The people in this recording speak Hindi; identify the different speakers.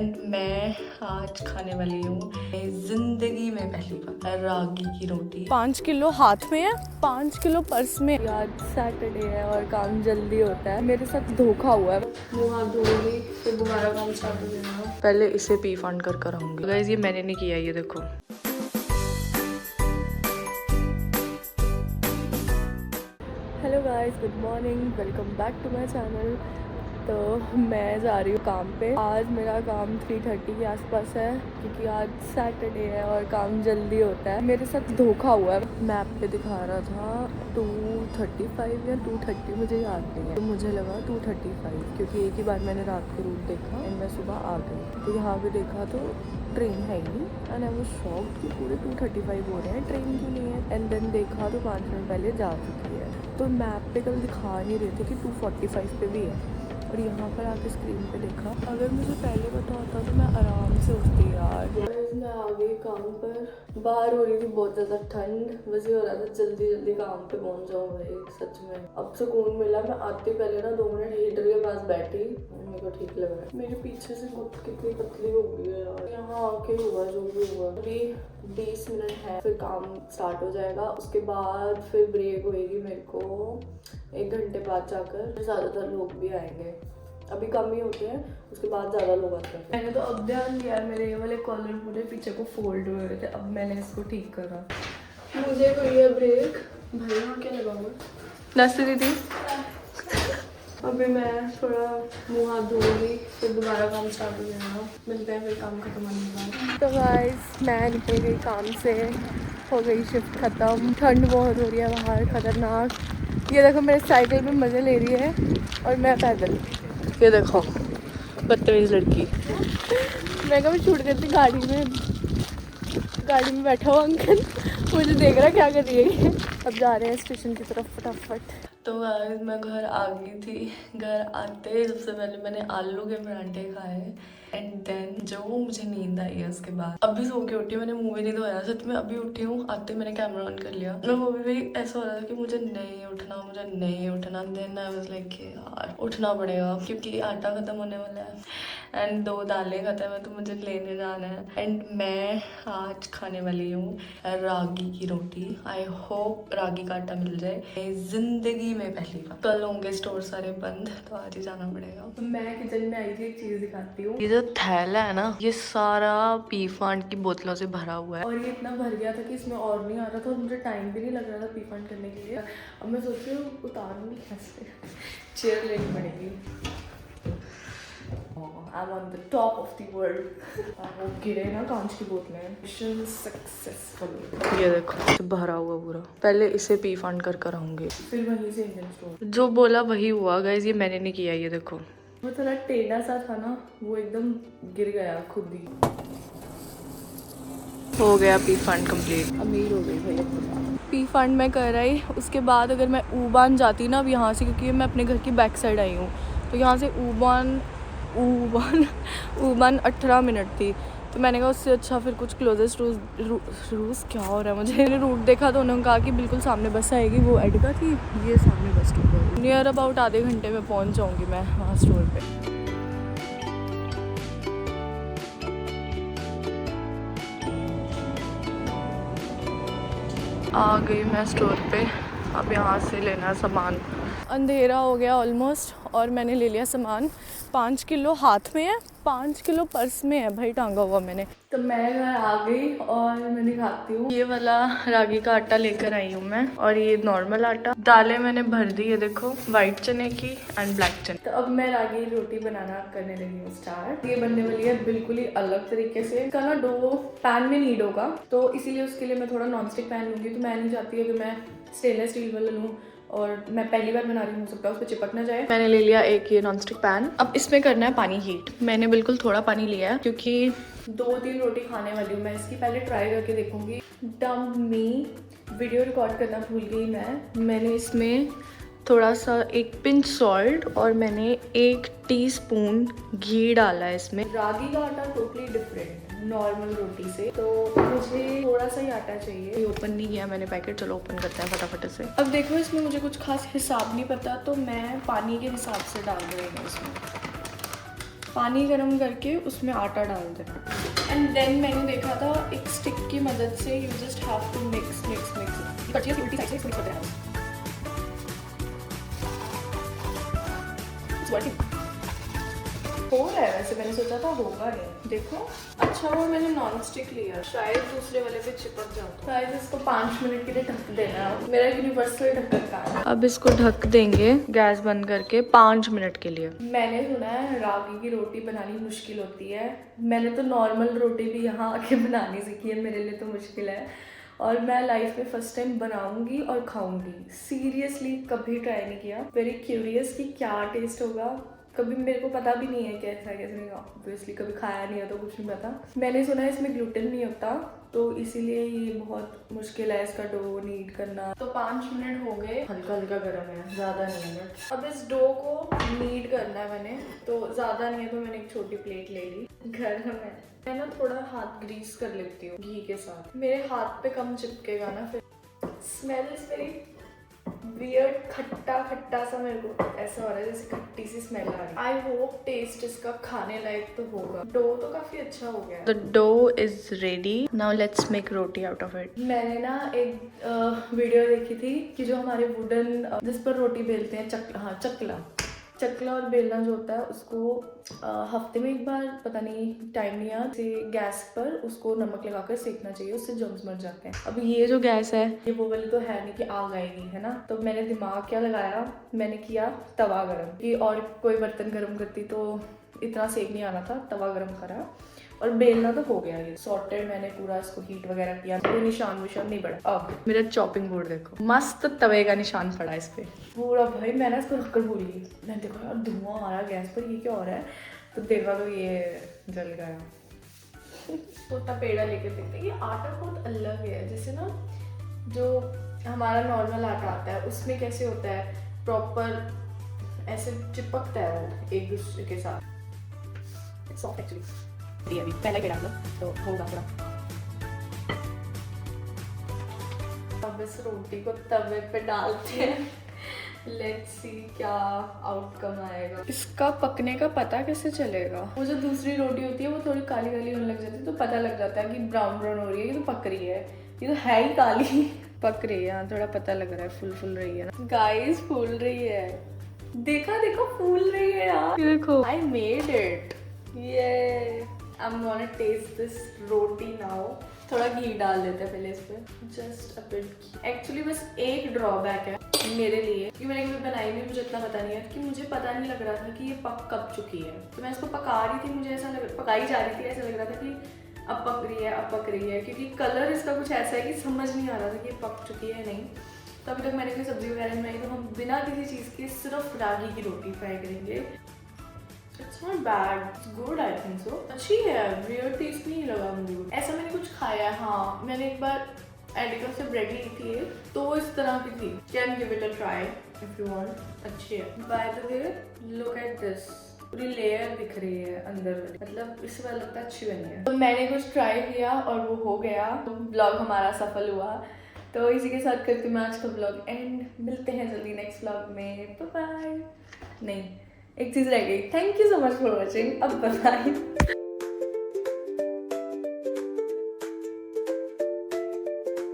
Speaker 1: एंड मैं आज खाने वाली हूँ जिंदगी में पहली बार रागी की रोटी। 5 किलो हाथ में है, 5 किलो पर्स में। आज सैटरडे है और काम जल्दी होता है। मेरे साथ धोखा हुआ है। मुँह हाथ धोऊंगी फिर दोबारा काम स्टार्ट हो जाएगा। पहले इसे पी फंड कर आऊंगी। गाइस ये मैंने नहीं किया, ये देखो। Hello guys, good morning, welcome back to my channel. तो मैं जा रही हूँ काम पे। आज मेरा काम 3:30 के आसपास है क्योंकि आज सैटरडे है और काम जल्दी होता है। मेरे साथ धोखा हुआ है। मैप पे दिखा रहा था 2:35 या 2:30, मुझे याद नहीं है। तो मुझे लगा 2:35 क्योंकि एक ही बार मैंने रात को रूट देखा एंड मैं सुबह आ गई। तो यहाँ पे देखा तो ट्रेन है ही नहीं एंड आई वाज शॉक्ड कि पूरे 2:35 हो रहे हैं, ट्रेन क्यों नहीं है। एंड देन देखा तो 5 मिनट पहले जा चुकी है। तो मैप पे कल दिखा नहीं रहे थे कि 2:45 पे भी है और यहाँ पर आके स्क्रीन पे देखा। अगर मुझे पहले पता होता तो मैं आराम से उठती यार। मैं आ गई काम पर। बाहर हो रही थी बहुत ज़्यादा ठंड, वैसे हो रहा था जल्दी जल्दी काम पे पहुँच जाऊँ भाई। सच में अब सुकून मिला। मैं आते पहले ना 2 मिनट हीटर के पास बैठी, मेरे को ठीक लग रहा है। मेरे पीछे से गुट कितनी पतली हो गई है यार। यहाँ आके हुआ जो भी हुआ। अभी 20 मिनट है फिर काम स्टार्ट हो जाएगा। उसके बाद फिर ब्रेक होएगी मेरे को 1 घंटे बाद जाकर। ज़्यादातर लोग भी आएंगे, अभी कम ही होते हैं, उसके बाद ज़्यादा लोग आते हैं। मैंने तो अब ध्यान दिया, मेरे ये वाले कॉलर पूरे पीछे को फोल्ड हुए थे। अब मैंने इसको ठीक करा। मुझे कोई है ब्रेक भाई। यहाँ क्या लगा हुआ? नमस्ते दीदी। अभी मैं थोड़ा मुँह हाथ धोऊंगी फिर दोबारा काम स्टार्ट हो जाएगा। मिलते हैं फिर काम खत्म होने के बाद। तो गाइस मैं निकल गई काम से, हो गई शिफ्ट ख़त्म। ठंड बहुत हो रही है बाहर, खतरनाक। ये देखो मेरे साइकिल में मज़े ले रही है और मैं पैदल। ये देखो बदतमीज़ लड़की। मैं कभी छूट देती गाड़ी में बैठा हुआ अंकल मुझे देख रहा क्या कर रही है। अब जा रहे हैं स्टेशन की तरफ फटाफट। तो आज मैं घर आ गई थी। घर आते सबसे पहले मैंने आलू के परांठे खाए एंड देन जो मुझे नींद आई है उसके बाद अभी सो के उठी। मैंने मुंह भी नहीं धोया, सच में अभी उठी हूँ। आते मैंने कैमरा ऑन कर लिया। मैं वो भी ऐसा हो रहा था कि मुझे नहीं उठना। देन आई वाज लाइक यार उठना पड़ेगा क्योंकि आटा खत्म होने वाला है एंड 2 दालें खत्म है तो मुझे लेने जाना है। एंड मैं आज खाने वाली हूँ रागी की रोटी। आई होप रागी का आटा मिल जाए। जिंदगी में पहली बार। कल होंगे स्टोर सारे बंद तो आज ही जाना पड़ेगा। तो मैं किचन में आई थी, एक चीज दिखाती हूँ। ये जो थैला है ना, ये सारा पी फंड की बोतलों से भरा हुआ है और ये इतना भर गया था कि इसमें और नहीं आ रहा था और मुझे टाइम भी नहीं लग रहा था पी फंड करने के लिए। अब मैं सोच रही हूँ उतारूंगी कैसे, चेयर लेनी पड़ेगी। I'm on the top of the world। वो गिरे ना कांच की बोतलें। Mission successful. ये देखो भरा हुआ पूरा। पहले इसे पी फंड कर आऊंगी फिर वहीं से इंडियन स्टोर। जो बोला वही हुआ गाइस, ये मैंने नहीं किया। ये देखो वो थोड़ा टेढ़ा सा था ना, वो एकदम गिर गया खुद ही। हो गया पी फंड कंप्लीट। अमीर हो गई भाई। पी फंड मैं कर आई। उसके बाद अगर मैं ऊबान जाती ना अब यहाँ से, क्योंकि मैं अपने घर की बैक साइड आई हूँ, तो यहाँ से ऊबान 18 मिनट थी। तो मैंने कहा उससे अच्छा फिर कुछ क्लोजेस्ट रूस क्या हो रहा है मुझे। मैंने रूट देखा तो उन्होंने कहा कि बिल्कुल सामने बस आएगी, वो एडगा थी, ये सामने बस स्टॉप है। नियर अबाउट आधे घंटे में पहुँच जाऊँगी मैं वहाँ स्टोर पे। आ गई मैं स्टोर पे। अब यहाँ से लेना सामान। अंधेरा हो गया ऑलमोस्ट और मैंने ले लिया सामान। 5 किलो हाथ में है, 5 किलो पर्स में है भाई, टांगा हुआ मैंने। तो मैं घर आ गई और मैं दिखाती हूँ। ये वाला रागी का आटा लेकर आई हूँ मैं और ये नॉर्मल आटा। दालें मैंने भर दी है देखो, वाइट चने की एंड ब्लैक चने। तो अब मैं रागी रोटी बनाना करने लगी हूँ स्टार्ट। ये बनने वाली है बिल्कुल ही अलग तरीके से। इसका ना डो पैन में नीड होगा तो इसीलिए उसके लिए मैं थोड़ा नॉनस्टिक पैन लूँगी। तो मैं नहीं चाहती है कि मैं स्टेनलेस स्टील वाला लूँ और मैं पहली बार बना रही हूँ, हो सकता है उस पर चिपक ना जाए। मैंने ले लिया एक ये नॉनस्टिक पैन। अब इसमें करना है पानी हीट। मैंने बिल्कुल थोड़ा पानी लिया है क्योंकि 2-3 रोटी खाने वाली हूँ मैं। इसकी पहले ट्राई करके देखूंगी। डम्प मी वीडियो रिकॉर्ड करना भूल गई मैंने इसमें थोड़ा सा 1 पिंच सॉल्ट और मैंने 1 टीस्पून घी डाला है इसमें। रागी का आटा टोटली डिफरेंट नॉर्मल रोटी से, तो मुझे थोड़ा सा ही आटा चाहिए। ये ओपन नहीं किया मैंने पैकेट, चलो ओपन करते हैं फटाफट से। अब देखो इसमें मुझे कुछ खास हिसाब नहीं पता तो मैं पानी के हिसाब से डाल रही हूँ इसमें। पानी गर्म करके उसमें आटा डाल देना। एंड देन मैंने देखा था एक स्टिक की मदद से you just have to mix mix mix, कचिया की उल्टी साइड से इसको मिक्स करते रहना। हो रहा है वैसे, मैंने सोचा था होगा नहीं, देखो। अच्छा वो मैंने नॉन स्टिक लिया, शायद दूसरे वाले पे चिपक जाता। शायद इसको 5 मिनट के लिए ढक देना है। मेरा यूनिवर्सल ढक्कन का है। अब इसको ढक देंगे गैस बंद करके 5 मिनट के लिए। मैंने सुना है रागी की रोटी बनानी मुश्किल होती है। मैंने तो नॉर्मल रोटी भी यहाँ आके बनानी सीखी है, मेरे लिए तो मुश्किल है। और मैं लाइफ में फर्स्ट टाइम बनाऊंगी और खाऊंगी। सीरियसली कभी ट्राई नहीं किया। वेरी क्यूरियस कि क्या टेस्ट होगा। कभी मेरे को पता भी नहीं है कैसा कैसे नहीं, ऑब्वियसली कभी खाया नहीं है तो कुछ नहीं पता। मैंने सुना है इसमें ग्लूटेन नहीं होता, तो इसीलिए ये बहुत मुश्किल है इसका डो नीड करना। तो 5 मिनट हो गए, हल्का हल्का गर्म है, ज़्यादा नहीं है। अब इस डो को नीड करना है मैंने, तो ज़्यादा नहीं है तो मैंने एक छोटी प्लेट ले ली। गर्म है, मैं ना थोड़ा हाथ ग्रीस कर लेती हूँ घी के साथ, मेरे हाथ पे कम चिपकेगा ना फिर। स्मेल इज वेरी वियर्ड, खट्टा खट्टा सा, मेरे को ऐसा हो रहा है जैसे खट्टी सी स्मेल आ रही है। आई होप टेस्ट इसका खाने लायक तो होगा। डो तो काफी अच्छा हो गया। The dough is ready, now let's make roti out of it. मैंने ना एक वीडियो देखी थी कि जो हमारे वुडन जिस पर रोटी बेलते हैं, चकला और बेलना जो होता है उसको हफ्ते में एक बार, पता नहीं टाइम नहीं है, से गैस पर उसको नमक लगाकर सेकना चाहिए, उससे जर्म्स मर जाते हैं। अब ये जो गैस है ये वो वाली तो है नहीं कि आग आएगी, है ना। तो मैंने दिमाग क्या लगाया, मैंने किया तवा गरम। कि और कोई बर्तन गरम करती तो इतना सेक नहीं आना था, तवा गरम करा और बेलना तो हो गया। ये सॉर्टेड मैंने पूरा इसको हीट वगैरह किया, कोई निशान विशान नहीं पड़ा। अब मेरा चॉपिंग बोर्ड देखो, मस्त तवे का निशान पड़ा इस पे पूरा। भाई मैंने इसको रखकर भूल गई, मैंने देखा यार धुआं आ रहा गैस पर, ये क्या हो रहा है, तो देखा तो ये जल गया। तो तपेड़ा लेके देखते, ये आटा बहुत अलग है। जैसे ना जो हमारा नॉर्मल आटा आता है उसमें कैसे होता है, प्रॉपर ऐसे चिपकता है वो एक दूसरे के साथ। सॉफ्ट एक्चुअली अभी पहले पेड़ा तो होगा थोड़ा। अब इस रोटी को तवे पे डालते हैं, लेट्स सी क्या आउटकम आएगा। इसका पकने का पता कैसे चलेगा? वो जो दूसरी रोटी होती है वो थोड़ी काली काली होने लग जाती है, तो पता लग जाता है कि ब्राउन ब्राउन हो रही है, ये तो पक रही है। ये तो है ही काली। पक रही है, थोड़ा पता लग रहा है, फूल रही है ना गाइस, फूल रही है। देखा देखो फूल रही है यार, देखो। आई मेड इट, ये I'm gonna taste this roti now। थोड़ा घी डाल देते हैं पहले इस पे, जस्ट अ बिट। एक्चुअली बस एक ड्रॉबैक है मेरे लिए कि मैंने कभी बनाई नहीं, मुझे इतना पता नहीं है कि मुझे पता नहीं लग रहा था कि ये पक कब चुकी है। तो मैं इसको पका रही थी, मुझे ऐसा पकाई जा रही थी, ऐसा लग रहा था कि अब पक रही है, अब पक रही है, क्योंकि कलर इसका कुछ ऐसा है कि समझ नहीं आ रहा था कि ये पक चुकी है नहीं। तो अभी तक मैंने कोई सब्जी वगैरह नहीं बनाई, तो हम बिना किसी चीज़ के सिर्फ रागी की रोटी फ्राई करेंगे। It's not bad, it's good I think so। अच्छी है, weird taste नहीं लगा मुझे। ऐसा मैंने कुछ खाया है, हाँ मैंने एक बार एडिका से ब्रेड ली थी तो वो इस तरह की थी। Can give it a try if you want। अच्छी है। By the way, look at this, पूरी लेयर दिख रही है अंदर, मतलब इससे पता लगता है अच्छी बनी है। तो मैंने कुछ ट्राई किया और वो हो गया, तो ब्लॉग हमारा सफल हुआ। तो इसी के साथ करती हूँ मैं आज का ब्लॉग एंड। मिलते हैं जल्दी नेक्स्ट ब्लॉग में, बाय बाय। नहीं, एक चीज़ रह गई, thank you so much for watching. अब बताइए।